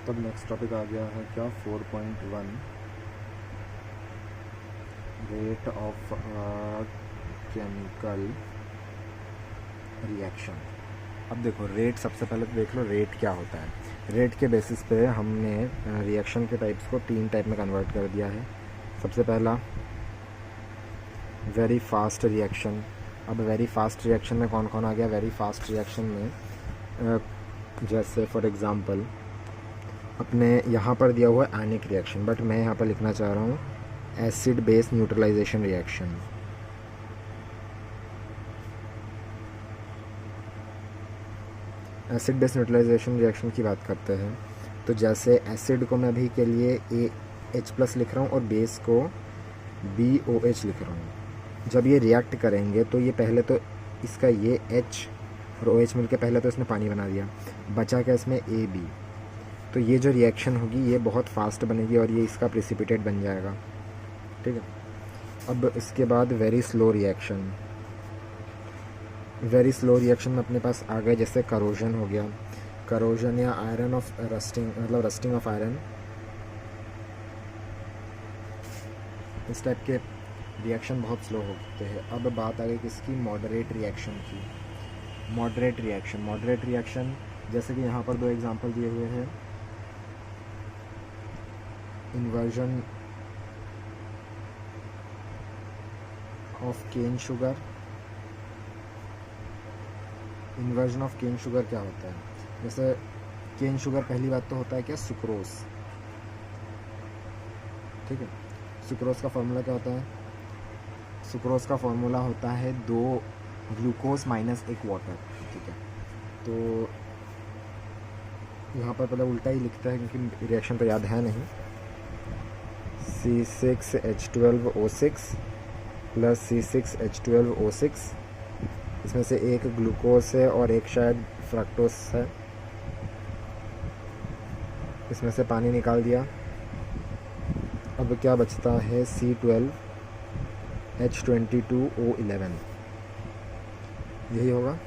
तब next topic आ गया है क्या 4.1 रेट ऑफ केमिकल रिएक्शन। अब देखो रेट, सबसे पहले तो देख लो रेट क्या होता है। रेट के बेसिस पे हमने रिएक्शन के टाइप्स को 3 टाइप में कन्वर्ट कर दिया है। सबसे पहला वेरी फास्ट रिएक्शन। अब वेरी फास्ट रिएक्शन में कौन कौन आ गया? वेरी फास्ट रिएक्शन में जैसे फॉर एग्ज़ाम्पल अपने यहाँ पर दिया हुआ है आयनिक रिएक्शन, बट मैं यहाँ पर लिखना चाह रहा हूँ acid base neutralisation reaction. Acid base neutralisation reaction की बात करते हैं तो जैसे एसिड को मैं अभी के लिए AH+ लिख रहा हूँ और बेस को BOH लिख रहा हूँ। जब ये रिएक्ट करेंगे तो ये पहले तो इसका ये H और OH मिलके पहले तो इसने पानी बना दिया, बचा क्या इसमें AB। तो ये जो रिएक्शन होगी ये बहुत फास्ट बनेगी और ये इसका प्रेसिपिटेट बन जाएगा। ठीक है। अब इसके बाद very slow reaction. Very slow reaction में अपने पास आ गए जैसे करोजन हो गया, करोजन या आयरन ऑफ रस्टिंग, मतलब रस्टिंग ऑफ आयरन। इस टाइप के रिएक्शन बहुत स्लो होते हैं। अब बात आ गई किसकी? मॉडरेट रिएक्शन की। मॉडरेट रिएक्शन, मॉडरेट रिएक्शन जैसे कि यहाँ पर 2 एग्जांपल दिए हुए हैं। Inversion of cane sugar. Inversion of cane sugar क्या होता है? जैसे केन शुगर पहली बात तो होता है क्या? सुक्रोज। ठीक है। सुक्रोज का फॉर्मूला क्या होता है? सुक्रोज का फॉर्मूला होता है 2 ग्लूकोज माइनस 1 वाटर। ठीक है। तो यहाँ पर पहले उल्टा ही लिखता है क्योंकि रिएक्शन तो याद है नहीं। C6H12O6 प्लस C6H12O6, इसमें से एक ग्लूकोज है और एक शायद फ्रक्टोस है। इसमें से पानी निकाल दिया। अब क्या बचता है? C12H22O11, यही होगा।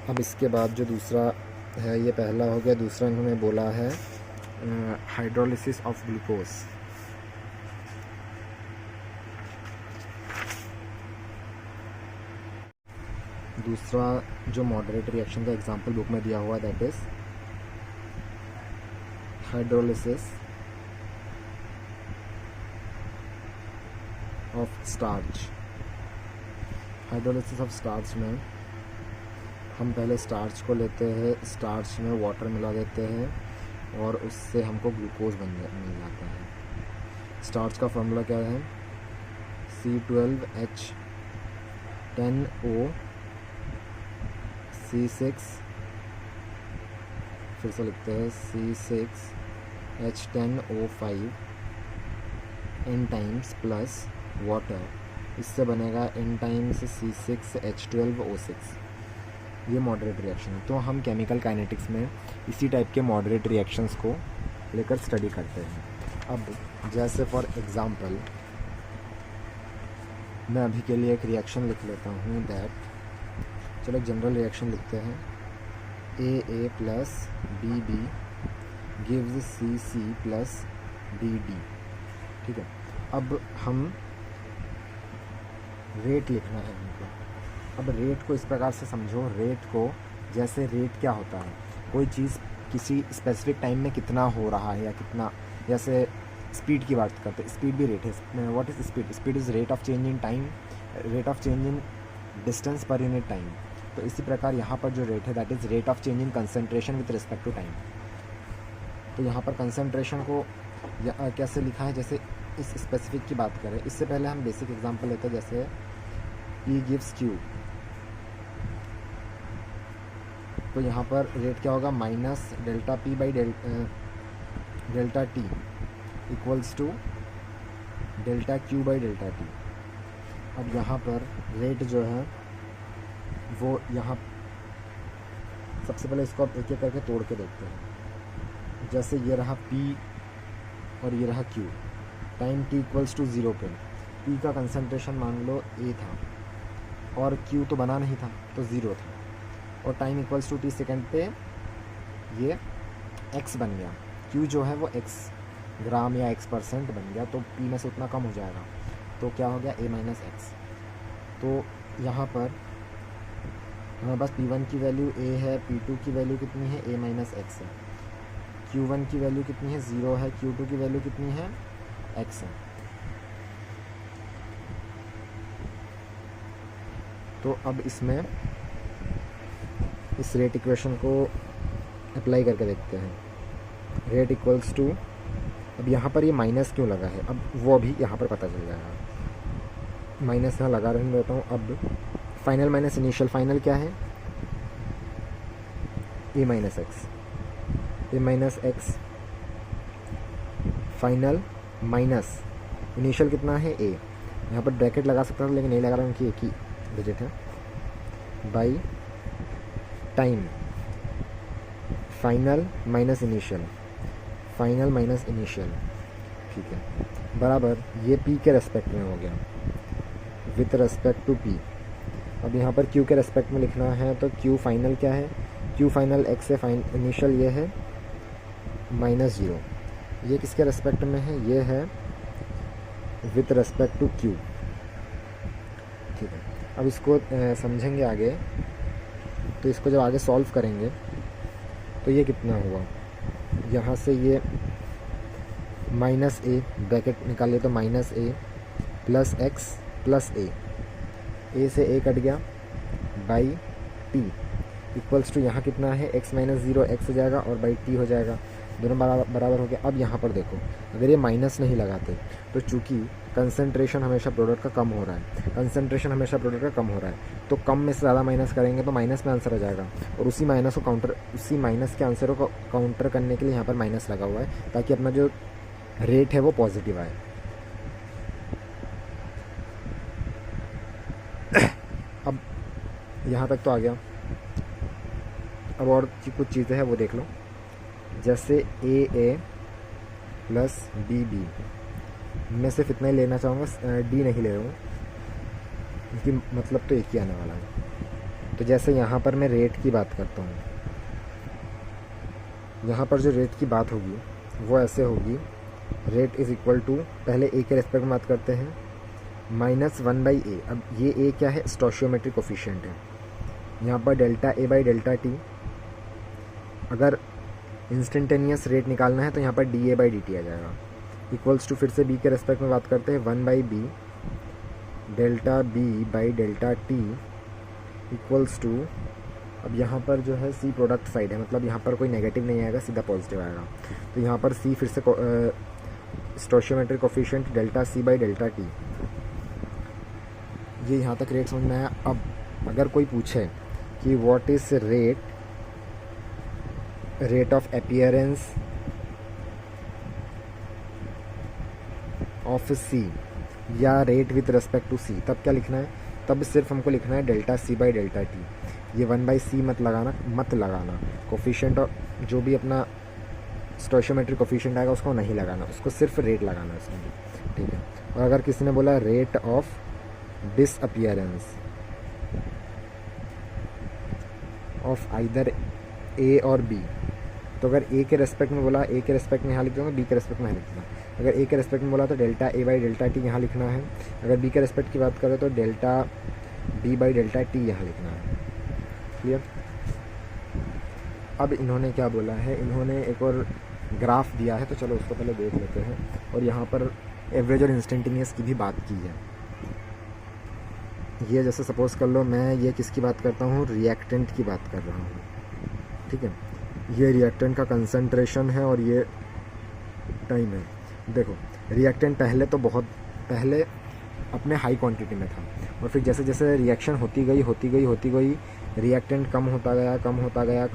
अब इसके बाद जो दूसरा है, ये पहला हो गया। दूसरा इन्होंने बोला है हाइड्रोलिसिस ऑफ ग्लूकोज। दूसरा जो मॉडरेट रिएक्शन का एग्जांपल बुक में दिया हुआ that is hydrolysis of starch. Hydrolysis of starch में हम पहले स्टार्च को लेते हैं, स्टार्च में वाटर मिला देते हैं और उससे हमको ग्लूकोज मिल जाता है। स्टार्च का फॉर्मूला क्या है? C12H10O C6, फिर से लिखते हैं C6H10O5 N times plus water, इससे बनेगा N टाइम्स C6H12O6। ये मॉडरेट रिएक्शन है। तो हम केमिकल काइनेटिक्स में इसी टाइप के मॉडरेट रिएक्शंस को लेकर स्टडी करते हैं। अब जैसे फॉर एग्ज़ाम्पल मैं अभी के लिए एक रिएक्शन लिख लेता हूँ दैट, चलो एक जनरल रिएक्शन लिखते हैं। AA plus BB gives CC plus BD। ठीक है। अब हम रेट लिखना है हमको। अब रेट को इस प्रकार से समझो, रेट को जैसे रेट क्या होता है? कोई चीज़ किसी स्पेसिफिक टाइम में कितना हो रहा है या कितना, जैसे स्पीड की बात करते हैं, स्पीड भी रेट है। What is speed? Speed is rate of change in time, rate of change in distance पर यूनिट टाइम। तो इसी प्रकार यहाँ पर जो रेट है that is rate of change in concentration with respect to time. तो यहाँ पर कंसनट्रेशन को कैसे लिखा है? जैसे इस स्पेसिफिक की बात करें, इससे पहले हम बेसिक एग्जांपल लेते हैं। जैसे E गिव्स Q, तो यहाँ पर रेट क्या होगा? Minus delta P by delta T equals to delta Q by delta T। अब यहाँ पर रेट जो है वो यहाँ सबसे पहले इसको आप एक एक करके तोड़ के देखते हैं। जैसे ये रहा P और ये रहा Q। Time T equals to 0 पे P का कंसंट्रेशन मान लो A था और Q तो बना नहीं था तो 0 था, और time equals to T second पे ये x बन गया, q जो है वो x ग्राम या x परसेंट बन गया, तो p में से उतना कम हो जाएगा, तो क्या हो गया a माइनस एक्स। तो यहाँ पर हमारे पास P1 की वैल्यू a है, P2 की वैल्यू कितनी है, a माइनस एक्स है, Q1 की वैल्यू कितनी है, 0 है, Q2 की वैल्यू कितनी है, x है। तो अब इसमें इस रेट इक्वेशन को अप्लाई करके देखते हैं। रेट इक्वल्स टू, अब यहाँ पर ये माइनस क्यों लगा है, अब वो भी यहाँ पर पता चल जाएगा। माइनस यहाँ लगा रहने देता हूँ। अब फाइनल माइनस इनिशियल, फाइनल क्या है, a minus x, a minus x final minus initial कितना है a, यहाँ पर ब्रैकेट लगा सकता था लेकिन नहीं लगा रहा हूँ कि एक ही डिजिट है, by time final minus initial, final minus initial, ठीक है, बराबर ये p के रेस्पेक्ट में हो गया विथ रेस्पेक्ट टू p। अब यहाँ पर q के रेस्पेक्ट में लिखना है, तो q फाइनल क्या है, q फाइनल x है, इनिशियल ये है माइनस 0, ये किसके रेस्पेक्ट में है, ये है विथ रेस्पेक्ट टू q, ठीक है। अब इसको समझेंगे आगे, तो इसको जब आगे सॉल्व करेंगे तो ये कितना हुआ, यहाँ से ये माइनस a ब्रैकेट निकाले तो minus a plus x plus a से a कट गया बाई t इक्वल्स टू यहाँ कितना है, x माइनस 0 x हो जाएगा और बाई t हो जाएगा, दोनों बराबर हो गया। अब यहाँ पर देखो, अगर ये माइनस नहीं लगाते तो चूँकि कंसंट्रेशन हमेशा प्रोडक्ट का कम हो रहा है, कंसंट्रेशन हमेशा प्रोडक्ट का कम हो रहा है, तो कम में से ज़्यादा माइनस करेंगे तो माइनस में आंसर आ जाएगा, और उसी माइनस के आंसर को काउंटर करने के लिए यहाँ पर माइनस लगा हुआ है, ताकि अपना जो रेट है वो पॉजिटिव आए। अब यहाँ तक तो आ गया। अब और कुछ चीज़ें हैं वो देख लो, जैसे ए प्लस बी, मैं सिर्फ इतना ही लेना चाहूँगा, डी नहीं ले रहा हूँ क्योंकि मतलब तो एक ही आने वाला है। तो जैसे यहाँ पर मैं रेट की बात करता हूँ, यहाँ पर जो रेट की बात होगी वो ऐसे होगी, रेट इज़ इक्वल टू, पहले ए के रेस्पेक्ट में बात करते हैं, माइनस 1 बाई ए। अब ये ए क्या है, स्टोशियोमेट्रिक कोफिशिएंट है, यहाँ पर delta A by delta T. अगर इंस्टेंटेनियस रेट निकालना है तो यहाँ पर D A by D T आ जाएगा, इक्वल्स टू, फिर से बी के रेस्पेक्ट में बात करते हैं, 1 by B delta B by delta T equals to, अब यहाँ पर जो है सी प्रोडक्ट साइड है, मतलब यहाँ पर कोई नेगेटिव नहीं आएगा, सीधा पॉजिटिव आएगा, तो यहाँ पर सी फिर से stoichiometric coefficient delta C by delta T. ये यहाँ तक रेट समझ में आया। अब अगर कोई पूछे कि what is rate of appearance of C या rate with respect to C, तब क्या लिखना है, तब सिर्फ हमको लिखना है delta C by delta T. ये 1 बाई सी मत लगाना, कोफिशिएंट जो भी अपना स्टोशियोमेट्रिक कोफिशिएंट आएगा उसको नहीं लगाना, उसको सिर्फ रेट लगाना है उसमें, ठीक है। और अगर किसी ने बोला rate of disappearance of either A और बी, तो अगर ए के रेस्पेक्ट में बोला, ए के रेस्पेक्ट में यहाँ लिख दूँगा, बी के रेस्पेक्ट में यहाँ लिख दूँगा। अगर ए के रेस्पेक्ट में बोला तो delta A by delta T यहाँ लिखना है, अगर बी के रेस्पेक्ट की बात करें तो delta B by delta T यहाँ लिखना है, क्लियर। अब इन्होंने क्या बोला है, इन्होंने एक और ग्राफ दिया है, तो चलो उसको पहले देख लेते हैं। और यहाँ पर एवरेज और इंस्टेंटेनियस की भी बात की है। ये जैसे सपोज़ कर लो, मैं ये किसकी बात करता हूँ, रिएक्टेंट की बात कर रहा हूँ, ठीक है। ये रिएक्टेंट का कंसंट्रेशन है और ये टाइम है। देखो रिएक्टेंट पहले तो बहुत पहले अपने हाई क्वांटिटी में था, और फिर जैसे जैसे रिएक्शन होती गई रिएक्टेंट कम होता गया,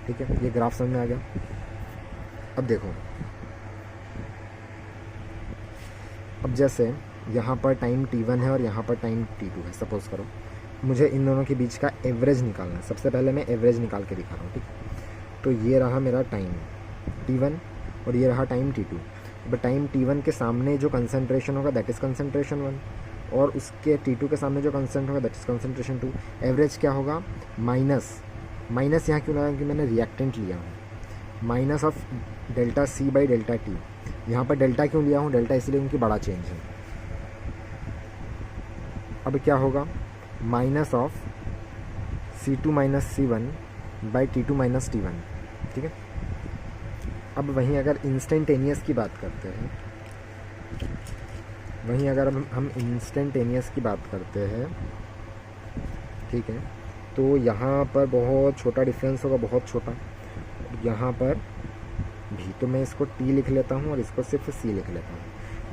ठीक है। ये ग्राफ समझ में आ गया। अब देखो, अब जैसे यहाँ पर टाइम t1 है और यहाँ पर टाइम t2 है, सपोज़ करो मुझे इन दोनों के बीच का एवरेज निकालना है। सबसे पहले मैं एवरेज निकाल के दिखा रहा हूँ, ठीक। तो ये रहा मेरा टाइम t1 और ये रहा टाइम t2। अब टाइम t1 के सामने जो कंसंट्रेशन होगा दैट इज़ कंसंट्रेशन 1, और उसके t2 के सामने जो कंसंट्रेशन होगा दैट इज़ कंसंट्रेशन 2। एवरेज क्या होगा, माइनस यहाँ क्यों लगा कि मैंने रिएक्टेंट लिया हूँ, minus of delta C by delta T. यहाँ पर डेल्टा क्यों लिया हूँ, डेल्टा इसलिए क्योंकि बड़ा चेंज है। अब क्या होगा, minus of C2 minus C1 by T2 minus T1, ठीक है। अब वहीं अगर इंस्टेंटेनियस की बात करते हैं, वहीं अगर हम इंस्टेंटेनियस की बात करते हैं, ठीक है, तो यहाँ पर बहुत छोटा डिफरेंस होगा, बहुत छोटा। यहाँ पर भी तो मैं इसको T लिख लेता हूँ और इसको सिर्फ C लिख लेता हूँ।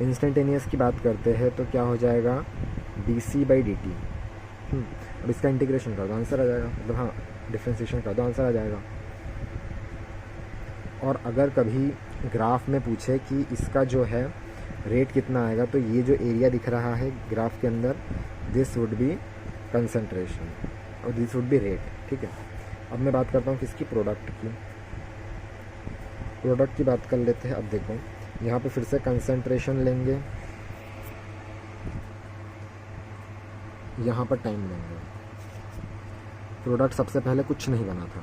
इंस्टेंटेनियस की बात करते हैं तो क्या हो जाएगा, dc बाई dt। अब इसका इंटीग्रेशन कर दो, आंसर आ जाएगा, मतलब हाँ डिफ्रेंशिएशन कर दो, आंसर आ जाएगा। और अगर कभी ग्राफ में पूछे कि इसका जो है रेट कितना आएगा, तो ये जो एरिया दिख रहा है ग्राफ के अंदर, दिस वुड बी कंसंट्रेशन और दिस वुड बी रेट, ठीक है। अब मैं बात करता हूँ किसकी, प्रोडक्ट की। प्रोडक्ट की बात कर लेते हैं। अब देखो यहाँ पे फिर से कंसंट्रेशन लेंगे, यहाँ पर टाइम लेंगे। प्रोडक्ट सबसे पहले कुछ नहीं बना था,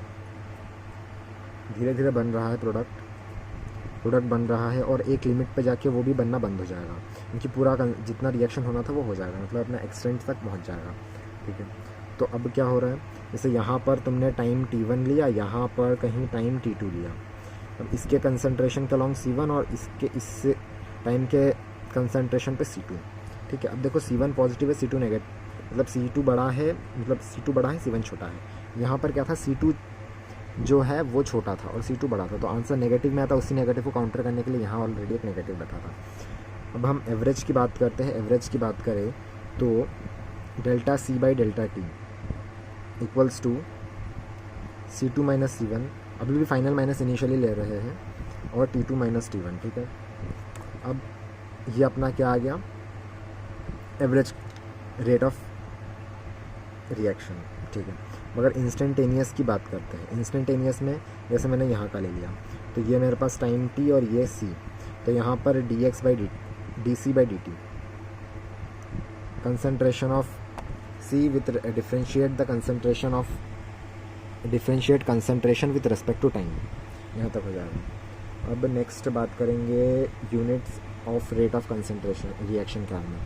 धीरे धीरे बन रहा है प्रोडक्ट बन रहा है, और एक लिमिट पे जाके वो भी बनना बंद हो जाएगा, क्योंकि पूरा जितना रिएक्शन होना था वो हो जाएगा, मतलब अपना एक्सटेंट तक पहुंच जाएगा, ठीक है। तो अब क्या हो रहा है, जैसे यहाँ पर तुमने टाइम T1 लिया, यहाँ पर कहीं टाइम T2 लिया। अब इसके कंसंट्रेशन के अलॉन्ग C1 और इससे टाइम के कंसंट्रेशन पे C2, ठीक है। अब देखो C1 पॉजिटिव है, C2 नेगेटिव, मतलब C2 बड़ा है, मतलब C2 बड़ा है, C1 छोटा है। यहाँ पर क्या था, C2 जो है वो छोटा था और C2 बड़ा था, तो आंसर नेगेटिव में आता। उसी नेगेटिव को काउंटर करने के लिए यहाँ ऑलरेडी एक नेगेटिव बैठा था। अब हम एवरेज की बात करते हैं। एवरेज की बात करें तो delta C by delta T equals to C2 minus C1, अभी भी फाइनल माइनस इनिशियली ले रहे हैं, और T2 माइनस T1, ठीक है। अब ये अपना क्या आ गया, एवरेज रेट ऑफ रिएक्शन, ठीक है। मगर इंस्टेंटेनियस की बात करते हैं। इंस्टेंटेनियस में जैसे मैंने यहाँ का ले लिया, तो ये मेरे पास टाइम t और ये c, तो यहाँ पर dx by dc by dt, concentration of c with differentiate concentration with respect to time, यहाँ तक हो जाएगा। अब नेक्स्ट बात करेंगे units of rate of concentration reaction के बारे में।